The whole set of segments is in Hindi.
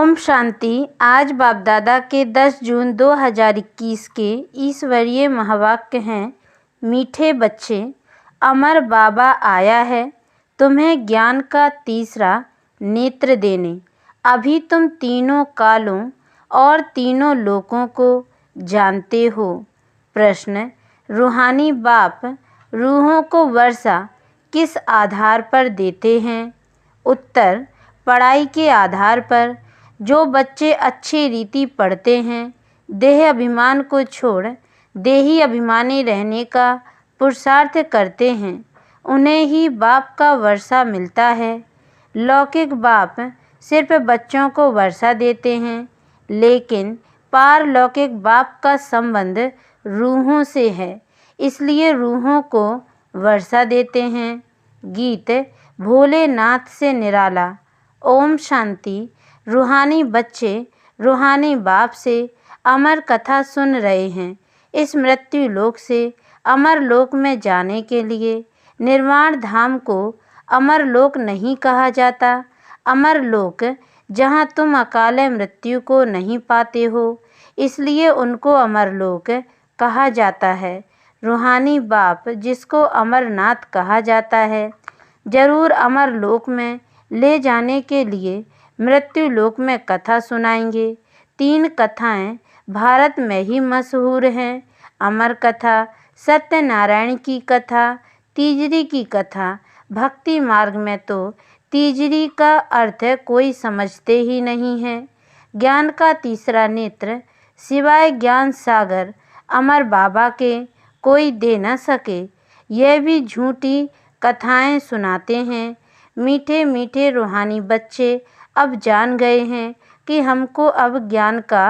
ओम शांति। आज बाप दादा के 10 जून 2021 के ईश्वरीय महावाक्य हैं। मीठे बच्चे, अमर बाबा आया है तुम्हें ज्ञान का तीसरा नेत्र देने। अभी तुम तीनों कालों और तीनों लोकों को जानते हो। प्रश्न, रूहानी बाप रूहों को वर्षा किस आधार पर देते हैं? उत्तर, पढ़ाई के आधार पर। जो बच्चे अच्छी रीति पढ़ते हैं, देह अभिमान को छोड़ देही अभिमानी रहने का पुरुषार्थ करते हैं, उन्हें ही बाप का वर्षा मिलता है। लौकिक बाप सिर्फ बच्चों को वर्षा देते हैं, लेकिन पारलौकिक बाप का संबंध रूहों से है, इसलिए रूहों को वर्षा देते हैं। गीत भोलेनाथ से निराला। ओम शांति। रूहानी बच्चे रूहानी बाप से अमर कथा सुन रहे हैं। इस मृत्यु लोक से अमर लोक में जाने के लिए निर्वाण धाम को अमर लोक नहीं कहा जाता। अमर लोक जहाँ तुम अकाले मृत्यु को नहीं पाते हो, इसलिए उनको अमर लोक कहा जाता है। रूहानी बाप जिसको अमरनाथ कहा जाता है, जरूर अमर लोक में ले जाने के लिए मृत्यु लोक में कथा सुनाएंगे। 3 कथाएं भारत में ही मशहूर हैं। अमर कथा, सत्यनारायण की कथा, तीजरी की कथा। भक्ति मार्ग में तो तीजरी का अर्थ कोई समझते ही नहीं है। ज्ञान का तीसरा नेत्र सिवाय ज्ञान सागर अमर बाबा के कोई दे न सके, यह भी झूठी कथाएं सुनाते हैं। मीठे मीठे रूहानी बच्चे अब जान गए हैं कि हमको अब ज्ञान का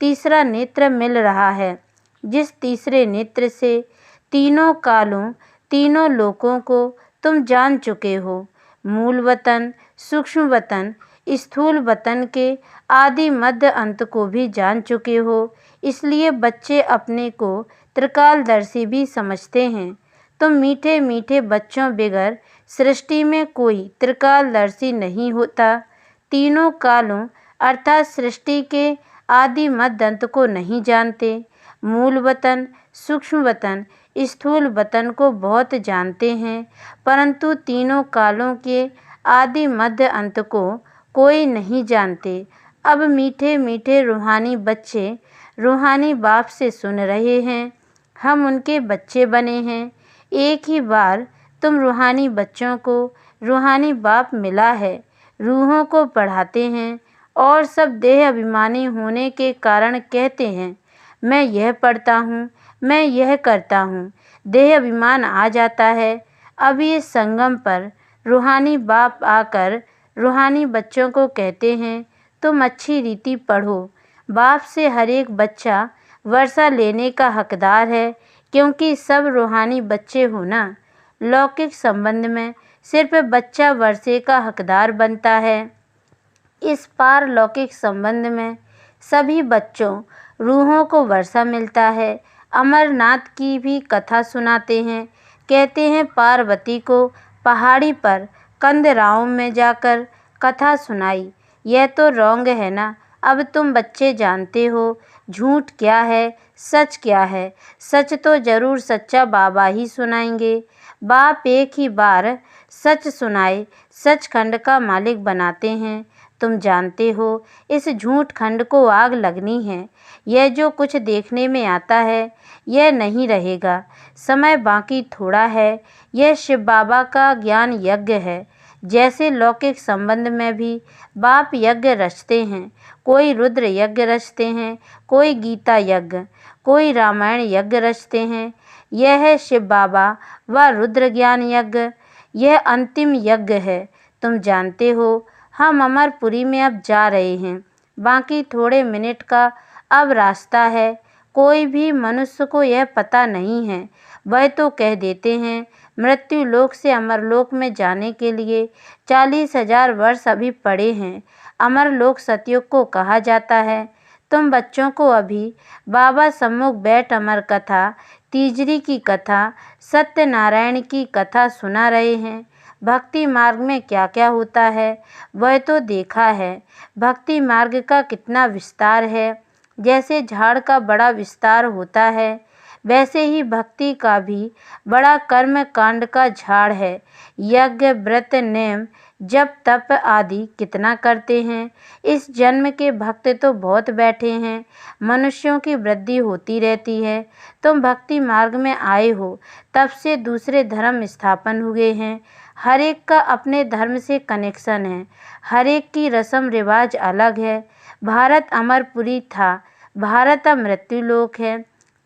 तीसरा नेत्र मिल रहा है, जिस तीसरे नेत्र से तीनों कालों तीनों लोकों को तुम जान चुके हो। मूल वतन, सूक्ष्म वतन, स्थूल वतन के आदि मध्य अंत को भी जान चुके हो, इसलिए बच्चे अपने को त्रिकालदर्शी भी समझते हैं। तुम मीठे मीठे बच्चों बगैर सृष्टि में कोई त्रिकालदर्शी नहीं होता। तीनों कालों अर्थात सृष्टि के आदि मध्य अंत को नहीं जानते। मूल वतन, सूक्ष्म वतन, स्थूल वतन को बहुत जानते हैं, परंतु तीनों कालों के आदि मध्य अंत को कोई नहीं जानते। अब मीठे मीठे रूहानी बच्चे रूहानी बाप से सुन रहे हैं, हम उनके बच्चे बने हैं। एक ही बार तुम रूहानी बच्चों को रूहानी बाप मिला है, रूहों को पढ़ाते हैं और सब देह अभिमानी होने के कारण कहते हैं मैं यह पढ़ता हूँ, मैं यह करता हूँ। देह अभिमान आ जाता है। अब ये संगम पर रूहानी बाप आकर रूहानी बच्चों को कहते हैं तुम अच्छी रीति पढ़ो। बाप से हर एक बच्चा वर्षा लेने का हकदार है, क्योंकि सब रूहानी बच्चे हो ना। लौकिक संबंध में सिर्फ बच्चा वर्षे का हकदार बनता है। इस पारलौकिक संबंध में सभी बच्चों रूहों को वर्षा मिलता है। अमरनाथ की भी कथा सुनाते हैं। कहते हैं पार्वती को पहाड़ी पर कंदराओं में जाकर कथा सुनाई। यह तो रॉन्ग है ना। अब तुम बच्चे जानते हो झूठ क्या है, सच क्या है। सच तो जरूर सच्चा बाबा ही सुनाएंगे। बाप एक ही बार सच सुनाए सचखंड का मालिक बनाते हैं। तुम जानते हो इस झूठ खंड को आग लगनी है। यह जो कुछ देखने में आता है यह नहीं रहेगा। समय बाकी थोड़ा है। यह शिव बाबा का ज्ञान यज्ञ है। जैसे लौकिक संबंध में भी बाप यज्ञ रचते हैं, कोई रुद्र यज्ञ रचते हैं, कोई गीता यज्ञ, कोई रामायण यज्ञ रचते हैं। यह है शिव बाबा व रुद्र ज्ञान यज्ञ। यह अंतिम यज्ञ है। तुम जानते हो हम अमरपुरी में अब जा रहे हैं। बाकी थोड़े मिनट का अब रास्ता है। कोई भी मनुष्य को यह पता नहीं है। वह तो कह देते हैं मृत्यु लोक से अमरलोक में जाने के लिए 40,000 वर्ष अभी पड़े हैं। अमरलोक सतयुग को कहा जाता है। तुम बच्चों को अभी बाबा सम्मुख बैठ अमर कथा, तीजरी की कथा, सत्यनारायण की कथा सुना रहे हैं। भक्ति मार्ग में क्या क्या होता है वह तो देखा है। भक्ति मार्ग का कितना विस्तार है। जैसे झाड़ का बड़ा विस्तार होता है वैसे ही भक्ति का भी बड़ा कर्म कांड का झाड़ है। यज्ञ व्रत नेम जप तप आदि कितना करते हैं। इस जन्म के भक्त तो बहुत बैठे हैं। मनुष्यों की वृद्धि होती रहती है। तुम भक्ति मार्ग में आए हो तब से दूसरे धर्म स्थापन हुए हैं। हर एक का अपने धर्म से कनेक्शन है। हर एक की रस्म रिवाज अलग है। भारत अमरपुरी था, भारत अब मृत्युलोक है।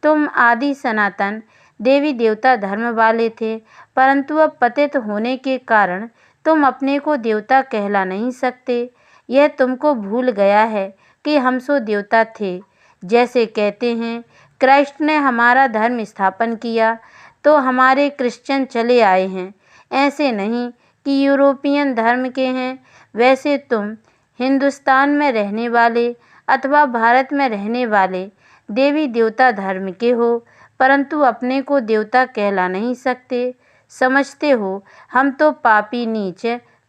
तुम आदि सनातन देवी देवता धर्म वाले थे, परंतु अब पतित होने के कारण तुम अपने को देवता कहला नहीं सकते। यह तुमको भूल गया है कि हम सो देवता थे। जैसे कहते हैं क्राइस्ट ने हमारा धर्म स्थापन किया तो हमारे क्रिश्चियन चले आए हैं, ऐसे नहीं कि यूरोपियन धर्म के हैं। वैसे तुम हिंदुस्तान में रहने वाले अथवा भारत में रहने वाले देवी देवता धर्म के हो, परंतु अपने को देवता कहला नहीं सकते। समझते हो हम तो पापी नीच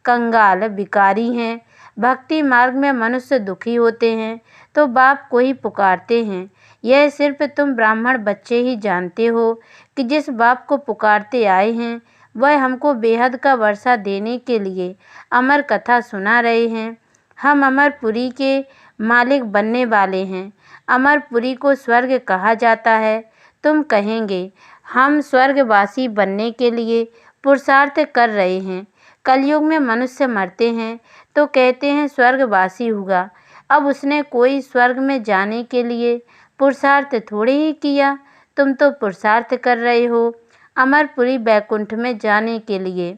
कंगाल भिखारी हैं। भक्ति मार्ग में मनुष्य दुखी होते हैं तो बाप को ही पुकारते हैं। यह सिर्फ तुम ब्राह्मण बच्चे ही जानते हो कि जिस बाप को पुकारते आए हैं वह हमको बेहद का वर्षा देने के लिए अमर कथा सुना रहे हैं। हम अमरपुरी के मालिक बनने वाले हैं। अमरपुरी को स्वर्ग कहा जाता है। तुम कहेंगे हम स्वर्गवासी बनने के लिए पुरुषार्थ कर रहे हैं। कलयुग में मनुष्य मरते हैं तो कहते हैं स्वर्गवासी हुआ। अब उसने कोई स्वर्ग में जाने के लिए पुरुषार्थ थोड़े ही किया। तुम तो पुरुषार्थ कर रहे हो अमरपुरी बैकुंठ में जाने के लिए।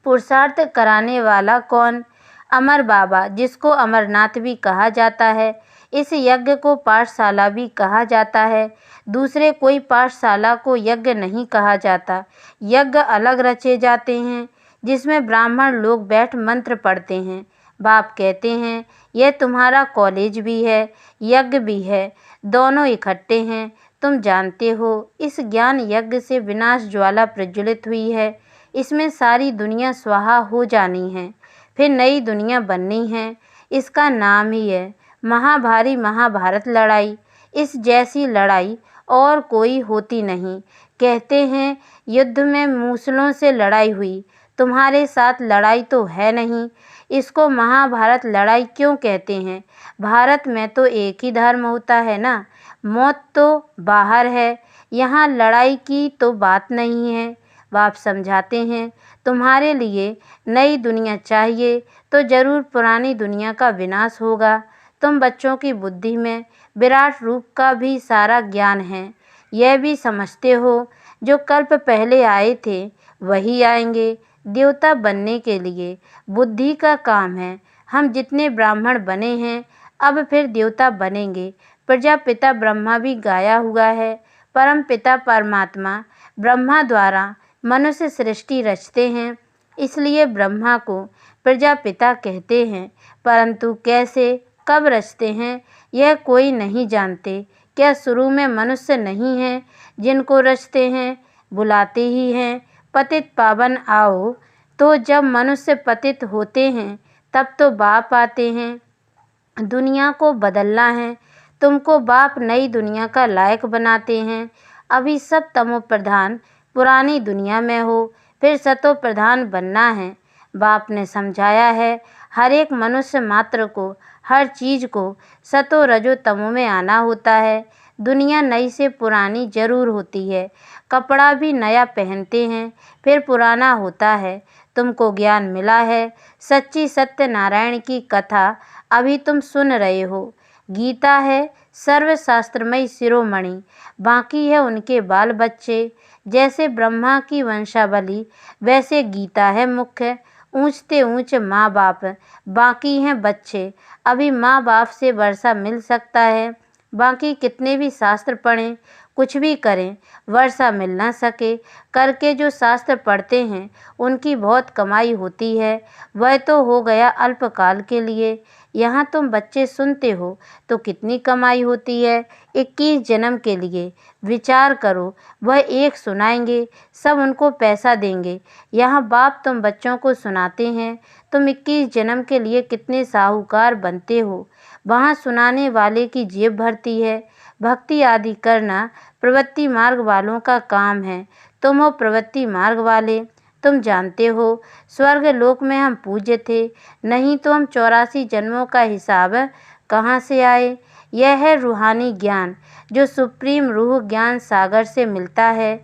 पुरुषार्थ कराने वाला कौन? अमर बाबा, जिसको अमरनाथ भी कहा जाता है। इस यज्ञ को पाठशाला भी कहा जाता है। दूसरे कोई पाठशाला को यज्ञ नहीं कहा जाता। यज्ञ अलग रचे जाते हैं जिसमें ब्राह्मण लोग बैठ मंत्र पढ़ते हैं। बाप कहते हैं यह तुम्हारा कॉलेज भी है, यज्ञ भी है, दोनों इकट्ठे हैं। तुम जानते हो इस ज्ञान यज्ञ से विनाश ज्वाला प्रज्वलित हुई है। इसमें सारी दुनिया स्वाहा हो जानी है, फिर नई दुनिया बननी है। इसका नाम ही है महाभारी महाभारत लड़ाई। इस जैसी लड़ाई और कोई होती नहीं। कहते हैं युद्ध में मूसलों से लड़ाई हुई, तुम्हारे साथ लड़ाई तो है नहीं। इसको महाभारत लड़ाई क्यों कहते हैं? भारत में तो एक ही धर्म होता है ना। मौत तो बाहर है, यहाँ लड़ाई की तो बात नहीं है। बाप समझाते हैं तुम्हारे लिए नई दुनिया चाहिए तो जरूर पुरानी दुनिया का विनाश होगा। तुम बच्चों की बुद्धि में विराट रूप का भी सारा ज्ञान है। यह भी समझते हो जो कल्प पहले आए थे वही आएंगे देवता बनने के लिए। बुद्धि का काम है। हम जितने ब्राह्मण बने हैं अब फिर देवता बनेंगे। प्रजापिता ब्रह्मा भी गाया हुआ है। परम पिता परमात्मा ब्रह्मा द्वारा मनुष्य सृष्टि रचते हैं, इसलिए ब्रह्मा को प्रजापिता कहते हैं। परंतु कैसे कब रचते हैं यह कोई नहीं जानते। क्या शुरू में मनुष्य नहीं हैं जिनको रचते हैं? बुलाते ही हैं पतित पावन आओ। तो जब मनुष्य पतित होते हैं तब तो बाप आते हैं। दुनिया को बदलना है। तुमको बाप नई दुनिया का लायक बनाते हैं। अभी सब तमो प्रधान पुरानी दुनिया में हो, फिर सतो प्रधान बनना है। बाप ने समझाया है हर एक मनुष्य मात्र को, हर चीज़ को सतो रजो तमो में आना होता है। दुनिया नई से पुरानी जरूर होती है। कपड़ा भी नया पहनते हैं फिर पुराना होता है। तुमको ज्ञान मिला है। सच्ची सत्यनारायण की कथा अभी तुम सुन रहे हो। गीता है सर्वशास्त्रमयी शिरोमणि, बाकी है उनके बाल बच्चे। जैसे ब्रह्मा की वंशावली वैसे गीता है मुख्य। ऊंचते ऊंच माँ बाप, बाकी हैं बच्चे। अभी माँ बाप से वर्षा मिल सकता है, बाकी कितने भी शास्त्र पढ़ें कुछ भी करें वर्षा मिल ना सके। करके जो शास्त्र पढ़ते हैं उनकी बहुत कमाई होती है। वह तो हो गया अल्पकाल के लिए। यहाँ तुम बच्चे सुनते हो तो कितनी कमाई होती है। 21 जन्म के लिए विचार करो, वह एक सुनाएंगे, सब उनको पैसा देंगे। यहाँ बाप तुम बच्चों को सुनाते हैं, तुम 21 जन्म के लिए कितने साहूकार बनते हो। वहाँ सुनाने वाले की जेब भरती है। भक्ति आदि करना प्रवृत्ति मार्ग वालों का काम है। तुम हो प्रवृत्ति मार्ग वाले। तुम जानते हो स्वर्ग लोक में हम पूज्य थे, नहीं तो हम 84 जन्मों का हिसाब कहाँ से आए। यह है रूहानी ज्ञान जो सुप्रीम रूह ज्ञान सागर से मिलता है।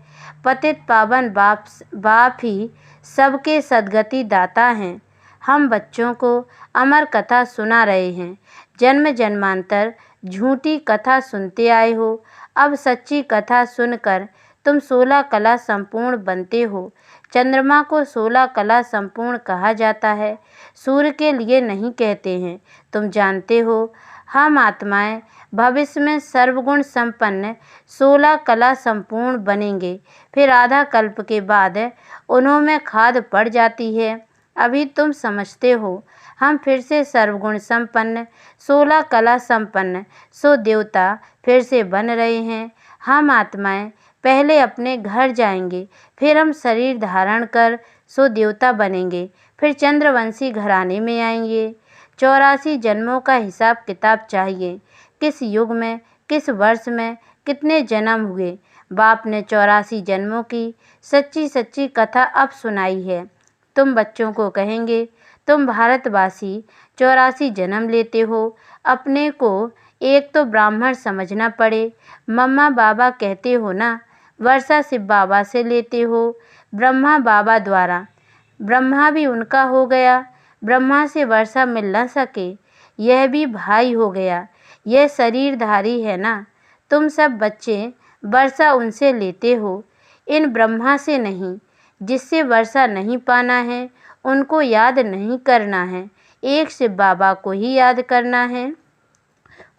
पतित पावन बाप ही सबके सद्गति दाता हैं। हम बच्चों को अमर कथा सुना रहे हैं। जन्म जन्मांतर झूठी कथा सुनते आए हो, अब सच्ची कथा सुनकर तुम 16 कला संपूर्ण बनते हो। चंद्रमा को 16 कला संपूर्ण कहा जाता है, सूर्य के लिए नहीं कहते हैं। तुम जानते हो हम आत्माएं भविष्य में सर्वगुण संपन्न 16 कला संपूर्ण बनेंगे। फिर आधा कल्प के बाद उन्होंने खाद पड़ जाती है। अभी तुम समझते हो हम फिर से सर्वगुण संपन्न 16 कला संपन्न 100 देवता फिर से बन रहे हैं। हम आत्माएं पहले अपने घर जाएंगे, फिर हम शरीर धारण कर 100 देवता बनेंगे, फिर चंद्रवंशी घराने में आएंगे। 84 जन्मों का हिसाब किताब चाहिए। किस युग में, किस वर्ष में कितने जन्म हुए। बाप ने 84 जन्मों की सच्ची सच्ची कथा अब सुनाई है। तुम बच्चों को कहेंगे तुम भारतवासी 84 जन्म लेते हो। अपने को एक तो ब्राह्मण समझना पड़े। मम्मा बाबा कहते हो ना, वर्षा शिव बाबा से लेते हो, ब्रह्मा बाबा द्वारा। ब्रह्मा भी उनका हो गया, ब्रह्मा से वर्षा मिल न सके, यह भी भाई हो गया। यह शरीरधारी है ना। तुम सब बच्चे वर्षा उनसे लेते हो, इन ब्रह्मा से नहीं। जिससे वर्षा नहीं पाना है उनको याद नहीं करना है, एक शिव बाबा को ही याद करना है।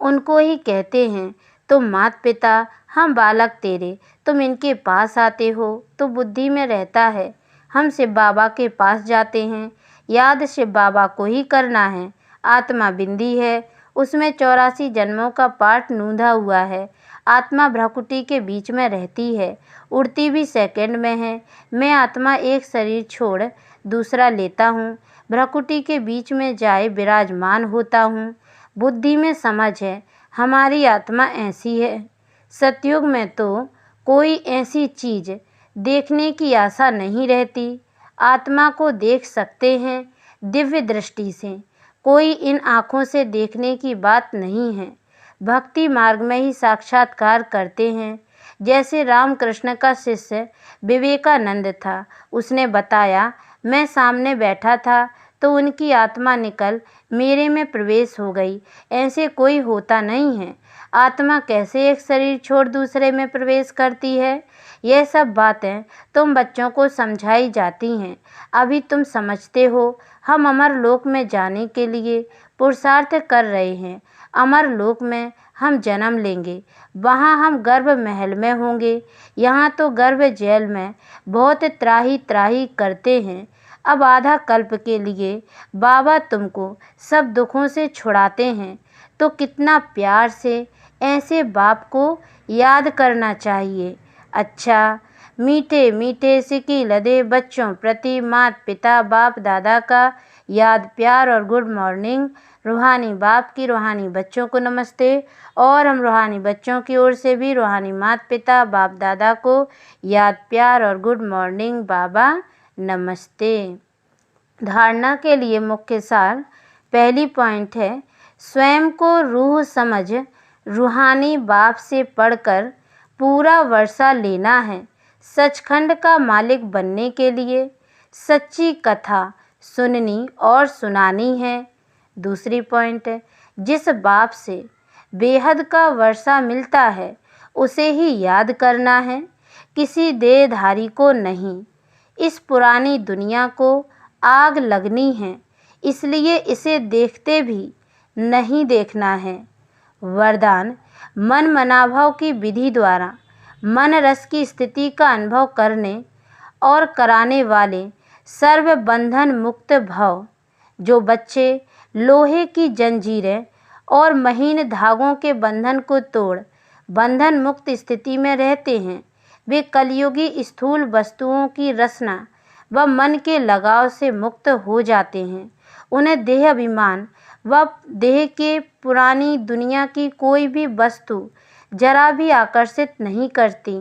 उनको ही कहते हैं तुम मात पिता, हम बालक तेरे। तुम इनके पास आते हो तो बुद्धि में रहता है। हम शिव बाबा के पास जाते हैं, याद शिव बाबा को ही करना है। आत्मा बिंदी है, उसमें 84 जन्मों का पाठ नूंधा हुआ है। आत्मा भ्रकुटी के बीच में रहती है, उड़ती भी सेकंड में है। मैं आत्मा एक शरीर छोड़ दूसरा लेता हूँ, भ्रकुटी के बीच में जाए विराजमान होता हूँ। बुद्धि में समझ है हमारी आत्मा ऐसी है। सतयुग में तो कोई ऐसी चीज़ देखने की आशा नहीं रहती। आत्मा को देख सकते हैं दिव्य दृष्टि से, कोई इन आँखों से देखने की बात नहीं है। भक्ति मार्ग में ही साक्षात्कार करते हैं। जैसे रामकृष्ण का शिष्य विवेकानंद था, उसने बताया मैं सामने बैठा था तो उनकी आत्मा निकल मेरे में प्रवेश हो गई। ऐसे कोई होता नहीं है। आत्मा कैसे एक शरीर छोड़ दूसरे में प्रवेश करती है। यह सब बातें तुम बच्चों को समझाई जाती हैं, अभी तुम समझते हो। हम अमर लोक में जाने के लिए पुरुषार्थ कर रहे हैं। अमर लोक में हम जन्म लेंगे, वहाँ हम गर्भ महल में होंगे। यहाँ तो गर्भ जेल में बहुत त्राही त्राही करते हैं। अब आधा कल्प के लिए बाबा तुमको सब दुखों से छुड़ाते हैं, तो कितना प्यार से ऐसे बाप को याद करना चाहिए। अच्छा, मीठे मीठे सिकी लदे बच्चों प्रति माता पिता बाप दादा का याद प्यार और गुड मॉर्निंग। रूहानी बाप की रूहानी बच्चों को नमस्ते, और हम रूहानी बच्चों की ओर से भी रूहानी माता पिता बाप दादा को याद प्यार और गुड मॉर्निंग बाबा नमस्ते। धारणा के लिए मुख्य सार। पहली पॉइंट है स्वयं को रूह समझ रूहानी बाप से पढ़कर पूरा वर्षा लेना है। सचखंड का मालिक बनने के लिए सच्ची कथा सुननी और सुनानी है। दूसरी पॉइंट है जिस बाप से बेहद का वर्षा मिलता है उसे ही याद करना है, किसी देहधारी को नहीं। इस पुरानी दुनिया को आग लगनी है, इसलिए इसे देखते भी नहीं देखना है। वरदान मन मनाभाव की विधि द्वारा मन रस की स्थिति का अनुभव करने और कराने वाले सर्व बंधन मुक्त भव। जो बच्चे लोहे की जंजीरें और महीन धागों के बंधन को तोड़ बंधन मुक्त स्थिति में रहते हैं। वे कलयुगी स्थूल वस्तुओं की रचना व मन के लगाव से मुक्त हो जाते हैं। उन्हें देह अभिमान व देह के पुरानी दुनिया की कोई भी वस्तु जरा भी आकर्षित नहीं करती।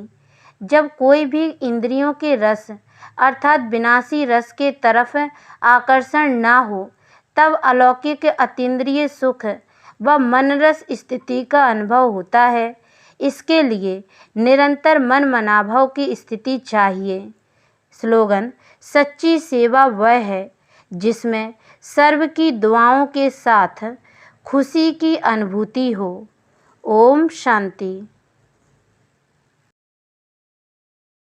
जब कोई भी इंद्रियों के रस अर्थात विनाशी रस के तरफ आकर्षण ना हो, तब अलौकिक अतीन्द्रिय सुख व मनरस स्थिति का अनुभव होता है। इसके लिए निरंतर मन मनाभाव की स्थिति चाहिए। स्लोगन: सच्ची सेवा वह है जिसमें सर्व की दुआओं के साथ खुशी की अनुभूति हो। ओम शांति।